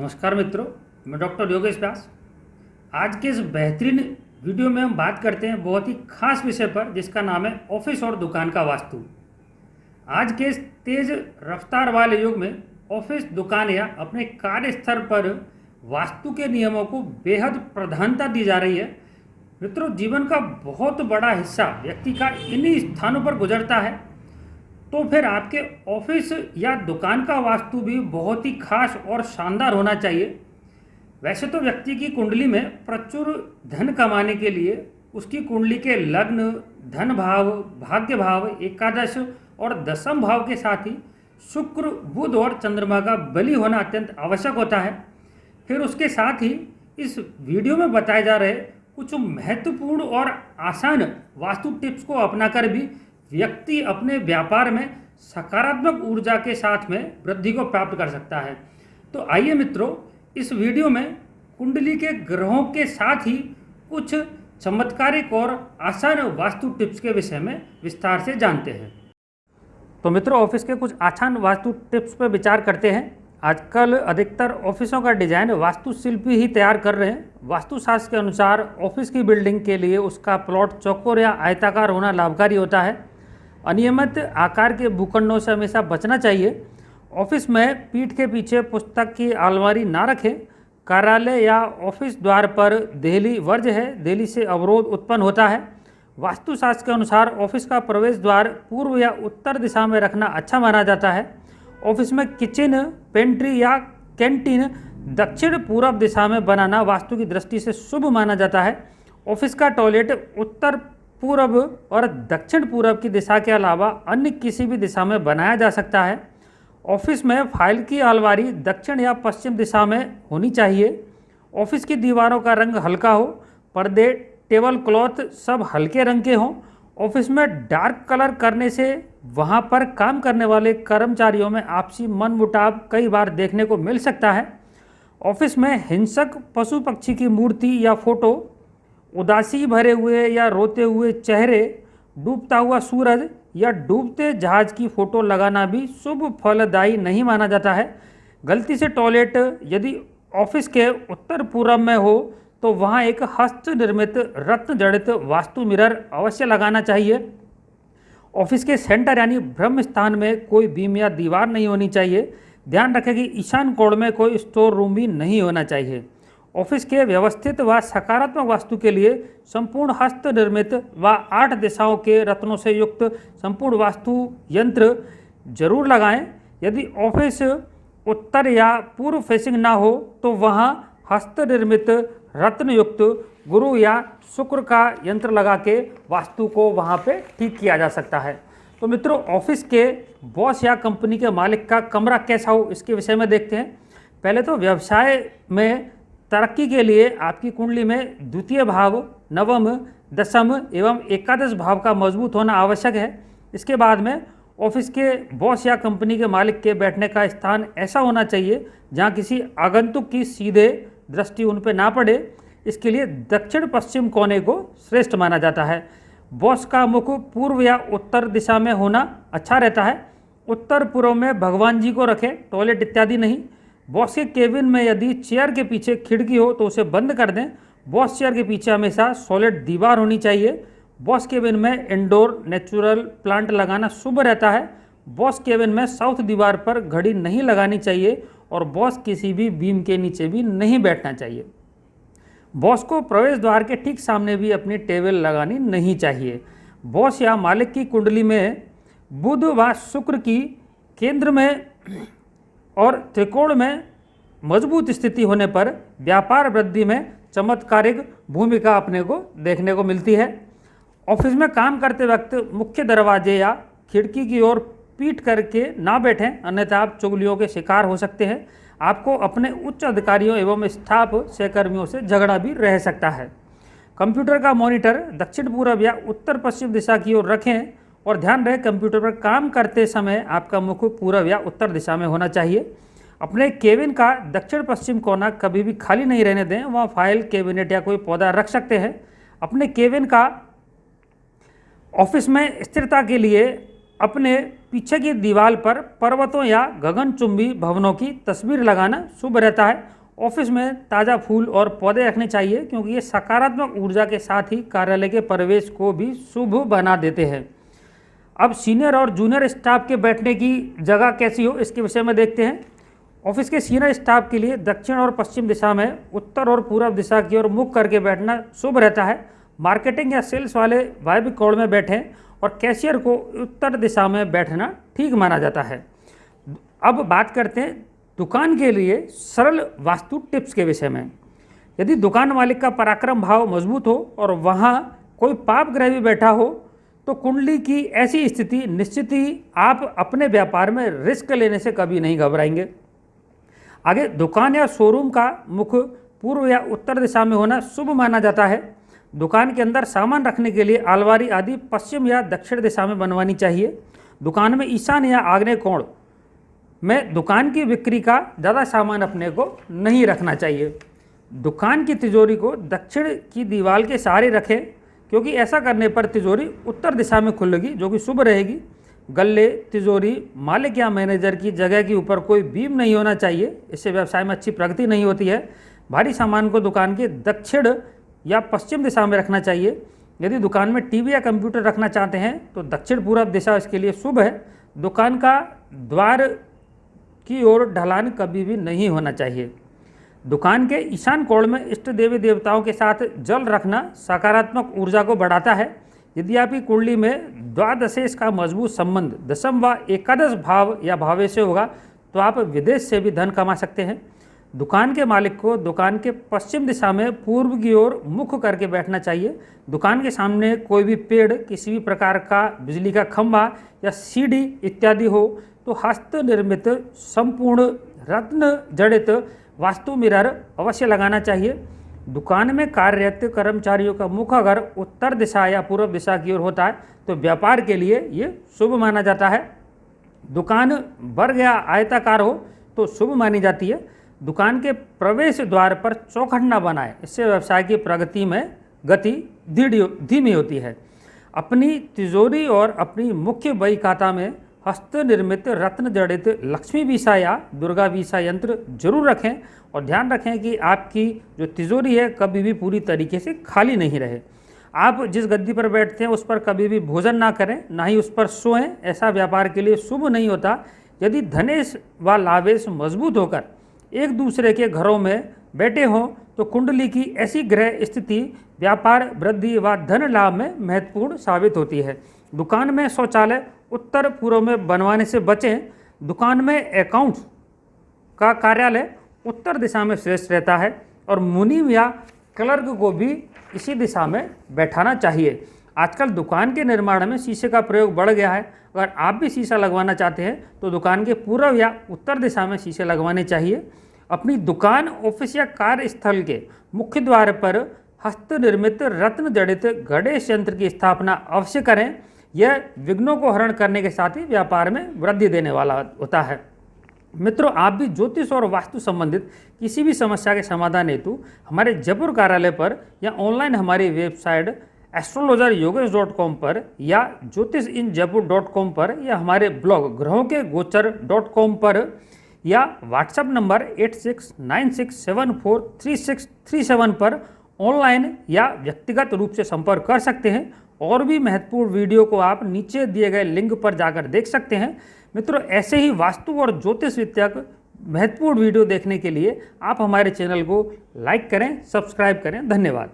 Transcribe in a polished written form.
नमस्कार मित्रों, मैं डॉक्टर योगेश व्यास। आज के इस बेहतरीन वीडियो में हम बात करते हैं बहुत ही खास विषय पर, जिसका नाम है ऑफिस और दुकान का वास्तु। आज के इस तेज रफ्तार वाले युग में ऑफिस, दुकान या अपने कार्यस्थल पर वास्तु के नियमों को बेहद प्रधानता दी जा रही है। मित्रों, जीवन का बहुत बड़ा हिस्सा व्यक्ति का इन्हीं स्थानों पर गुजरता है, तो फिर आपके ऑफिस या दुकान का वास्तु भी बहुत ही खास और शानदार होना चाहिए। वैसे तो व्यक्ति की कुंडली में प्रचुर धन कमाने के लिए उसकी कुंडली के लग्न, धन भाव, भाग्य भाव, एकादश और दशम भाव के साथ ही शुक्र, बुध और चंद्रमा का बली होना अत्यंत आवश्यक होता है। फिर उसके साथ ही इस वीडियो में बताए जा रहे कुछ महत्वपूर्ण और आसान वास्तु टिप्स को अपनाकर भी व्यक्ति अपने व्यापार में सकारात्मक ऊर्जा के साथ में वृद्धि को प्राप्त कर सकता है। तो आइए मित्रों, इस वीडियो में कुंडली के ग्रहों के साथ ही कुछ चमत्कारिक और आसान वास्तु टिप्स के विषय में विस्तार से जानते हैं। तो मित्रों, ऑफिस के कुछ आसान वास्तु टिप्स पर विचार करते हैं। आजकल अधिकतर ऑफिसों का डिजाइन वास्तुशिल्पी ही तैयार कर रहे हैं। वास्तुशास्त्र के अनुसार ऑफिस की बिल्डिंग के लिए उसका प्लॉट चौकोर या आयताकार होना लाभकारी होता है। अनियमित आकार के भूखंडों से हमेशा बचना चाहिए। ऑफिस में पीठ के पीछे पुस्तक की अलमारी ना रखें। कार्यालय या ऑफिस द्वार पर देहली वर्ज्य है, देहली से अवरोध उत्पन्न होता है। वास्तुशास्त्र के अनुसार ऑफिस का प्रवेश द्वार पूर्व या उत्तर दिशा में रखना अच्छा माना जाता है। ऑफिस में किचन, पेंट्री या कैंटीन दक्षिण पूर्व दिशा में बनाना वास्तु की दृष्टि से शुभ माना जाता है। ऑफिस का टॉयलेट उत्तर पूर्व और दक्षिण पूर्व की दिशा के अलावा अन्य किसी भी दिशा में बनाया जा सकता है। ऑफिस में फाइल की अलमारी दक्षिण या पश्चिम दिशा में होनी चाहिए। ऑफिस की दीवारों का रंग हल्का हो। पर्दे, टेबल क्लॉथ सब हल्के रंग के हों। ऑफिस में डार्क कलर करने से वहां पर काम करने वाले कर्मचारियों में आपसी मनमुटाव कई बार देखने को मिल सकता है। ऑफिस में हिंसक पशु पक्षी की मूर्ति या फोटो, उदासी भरे हुए या रोते हुए चेहरे, डूबता हुआ सूरज या डूबते जहाज की फोटो लगाना भी शुभ फलदायी नहीं माना जाता है। गलती से टॉयलेट यदि ऑफिस के उत्तर पूर्व में हो तो वहाँ एक हस्त निर्मित रत्न जड़ित वास्तु मिरर अवश्य लगाना चाहिए। ऑफिस के सेंटर यानी ब्रह्म स्थान में कोई बीम या दीवार नहीं होनी चाहिए। ध्यान रखें कि ईशान कोण में कोई स्टोर रूम भी नहीं होना चाहिए। ऑफिस के व्यवस्थित व सकारात्मक वास्तु के लिए संपूर्ण हस्त निर्मित व 8 दिशाओं के रत्नों से युक्त संपूर्ण वास्तु यंत्र जरूर लगाएं। यदि ऑफिस उत्तर या पूर्व फेसिंग ना हो तो वहाँ हस्त निर्मित रत्न युक्त गुरु या शुक्र का यंत्र लगा के वास्तु को वहाँ पे ठीक किया जा सकता है। तो मित्रों, ऑफिस के बॉस या कंपनी के मालिक का कमरा कैसा हो, इसके विषय में देखते हैं। पहले तो व्यवसाय में तरक्की के लिए आपकी कुंडली में द्वितीय भाव, नवम, दशम एवं एकादश भाव का मजबूत होना आवश्यक है। इसके बाद में ऑफिस के बॉस या कंपनी के मालिक के बैठने का स्थान ऐसा होना चाहिए जहां किसी आगंतुक की सीधे दृष्टि उन पर ना पड़े। इसके लिए दक्षिण पश्चिम कोने को श्रेष्ठ माना जाता है। बॉस का मुख पूर्व या उत्तर दिशा में होना अच्छा रहता है। उत्तर पूर्व में भगवान जी को रखें, टॉयलेट इत्यादि नहीं। बॉस के केबिन में यदि चेयर के पीछे खिड़की हो तो उसे बंद कर दें। बॉस चेयर के पीछे हमेशा सॉलिड दीवार होनी चाहिए। बॉस केबिन में इंडोर नेचुरल प्लांट लगाना शुभ रहता है। बॉस केबिन में साउथ दीवार पर घड़ी नहीं लगानी चाहिए और बॉस किसी भी बीम के नीचे भी नहीं बैठना चाहिए। बॉस को प्रवेश द्वार के ठीक सामने भी अपनी टेबल लगानी नहीं चाहिए। बॉस या मालिक की कुंडली में बुध व शुक्र की केंद्र में और त्रिकोण में मजबूत स्थिति होने पर व्यापार वृद्धि में चमत्कारिक भूमिका अपने को देखने को मिलती है। ऑफिस में काम करते वक्त मुख्य दरवाजे या खिड़की की ओर पीठ करके ना बैठें, अन्यथा आप चुगलियों के शिकार हो सकते हैं। आपको अपने उच्च अधिकारियों एवं स्टाफ सहकर्मियों से झगड़ा भी रह सकता है। कंप्यूटर का मॉनिटर दक्षिण पूर्व या उत्तर पश्चिम दिशा की ओर रखें और ध्यान रहे कंप्यूटर पर काम करते समय आपका मुख पूर्व या उत्तर दिशा में होना चाहिए। अपने केबिन का दक्षिण पश्चिम कोना कभी भी खाली नहीं रहने दें, वहाँ फाइल, कैबिनेट या कोई पौधा रख सकते हैं। अपने केबिन का ऑफिस में स्थिरता के लिए अपने पीछे की दीवार पर पर्वतों या गगनचुंबी भवनों की तस्वीर लगाना शुभ रहता है। ऑफिस में ताज़ा फूल और पौधे रखने चाहिए, क्योंकि ये सकारात्मक ऊर्जा के साथ ही कार्यालय के परिवेश को भी शुभ बना देते हैं। अब सीनियर और जूनियर स्टाफ के बैठने की जगह कैसी हो, इसके विषय में देखते हैं। ऑफिस के सीनियर स्टाफ के लिए दक्षिण और पश्चिम दिशा में उत्तर और पूर्व दिशा की ओर मुख करके बैठना शुभ रहता है। मार्केटिंग या सेल्स वाले वायव्य कोण में बैठें और कैशियर को उत्तर दिशा में बैठना ठीक माना जाता है। अब बात करते हैं दुकान के लिए सरल वास्तु टिप्स के विषय में। यदि दुकान मालिक का पराक्रम भाव मजबूत हो और वहाँ कोई पाप ग्रह भी बैठा हो तो कुंडली की ऐसी स्थिति निश्चित ही आप अपने व्यापार में रिस्क लेने से कभी नहीं घबराएंगे। आगे, दुकान या शोरूम का मुख पूर्व या उत्तर दिशा में होना शुभ माना जाता है। दुकान के अंदर सामान रखने के लिए अलमारी आदि पश्चिम या दक्षिण दिशा में बनवानी चाहिए। दुकान में ईशान या आग्नेय कोण में दुकान की बिक्री का ज़्यादा सामान अपने को नहीं रखना चाहिए। दुकान की तिजोरी को दक्षिण की दीवार के सहारे रखें, क्योंकि ऐसा करने पर तिजोरी उत्तर दिशा में खुलेगी, जो कि शुभ रहेगी। गल्ले, तिजोरी, मालिक या मैनेजर की जगह के ऊपर कोई बीम नहीं होना चाहिए, इससे व्यवसाय में अच्छी प्रगति नहीं होती है। भारी सामान को दुकान के दक्षिण या पश्चिम दिशा में रखना चाहिए। यदि दुकान में टीवी या कंप्यूटर रखना चाहते हैं तो दक्षिण पूर्व दिशा इसके लिए शुभ है। दुकान का द्वार की ओर ढलान कभी भी नहीं होना चाहिए। दुकान के ईशान कोण में इष्ट देवी देवताओं के साथ जल रखना सकारात्मक ऊर्जा को बढ़ाता है। यदि आपकी कुंडली में द्वादशेश का मजबूत संबंध दशम व एकादश भाव या भावे से होगा तो आप विदेश से भी धन कमा सकते हैं। दुकान के मालिक को दुकान के पश्चिम दिशा में पूर्व की ओर मुख करके बैठना चाहिए। दुकान के सामने कोई भी पेड़, किसी भी प्रकार का बिजली का खंभा या सीढ़ी इत्यादि हो तो हस्त निर्मित संपूर्ण रत्न जड़ित वास्तु मिरर अवश्य लगाना चाहिए। दुकान में कार्यरत कर्मचारियों का मुख अगर उत्तर दिशा या पूर्व दिशा की ओर होता है तो व्यापार के लिए ये शुभ माना जाता है। दुकान वर्ग या आयताकार हो तो शुभ मानी जाती है। दुकान के प्रवेश द्वार पर चौखट न बनाए, इससे व्यवसाय की प्रगति में गति धीमी होती है। अपनी तिजोरी और अपनी मुख्य बही खाता में हस्त निर्मित रत्न जड़ित लक्ष्मी वीसा या दुर्गा वीसा यंत्र जरूर रखें और ध्यान रखें कि आपकी जो तिजोरी है कभी भी पूरी तरीके से खाली नहीं रहे। आप जिस गद्दी पर बैठते हैं उस पर कभी भी भोजन ना करें, ना ही उस पर सोएं, ऐसा व्यापार के लिए शुभ नहीं होता। यदि धनेश व लावेश मजबूत होकर एक दूसरे के घरों में बैठे हों तो कुंडली की ऐसी ग्रह स्थिति व्यापार वृद्धि व धन लाभ में महत्वपूर्ण साबित होती है। दुकान में शौचालय उत्तर पूर्व में बनवाने से बचें। दुकान में अकाउंट्स का कार्यालय उत्तर दिशा में श्रेष्ठ रहता है और मुनीम या क्लर्क को भी इसी दिशा में बैठाना चाहिए। आजकल दुकान के निर्माण में शीशे का प्रयोग बढ़ गया है। अगर आप भी शीशा लगवाना चाहते हैं तो दुकान के पूर्व या उत्तर दिशा में शीशे लगवाने चाहिए। अपनी दुकान, ऑफिस या कार्यस्थल के मुख्य द्वार पर हस्त निर्मित रत्न जड़ित गणेश यंत्र की स्थापना अवश्य करें। यह विघ्नों को हरण करने के साथ ही व्यापार में वृद्धि देने वाला होता है। मित्रों, आप भी ज्योतिष और वास्तु संबंधित किसी भी समस्या के समाधान हेतु हमारे जयपुर कार्यालय पर या ऑनलाइन हमारी वेबसाइट astrologeryogesh.com पर या jyotishinjaipur.com पर या हमारे ब्लॉग ग्रहों के गोचर.com पर या व्हाट्सएप नंबर 8696743637 पर ऑनलाइन या व्यक्तिगत रूप से संपर्क कर सकते हैं। और भी महत्वपूर्ण वीडियो को आप नीचे दिए गए लिंक पर जाकर देख सकते हैं। मित्रों, ऐसे ही वास्तु और ज्योतिष विद्यक महत्वपूर्ण वीडियो देखने के लिए आप हमारे चैनल को लाइक करें, सब्सक्राइब करें। धन्यवाद।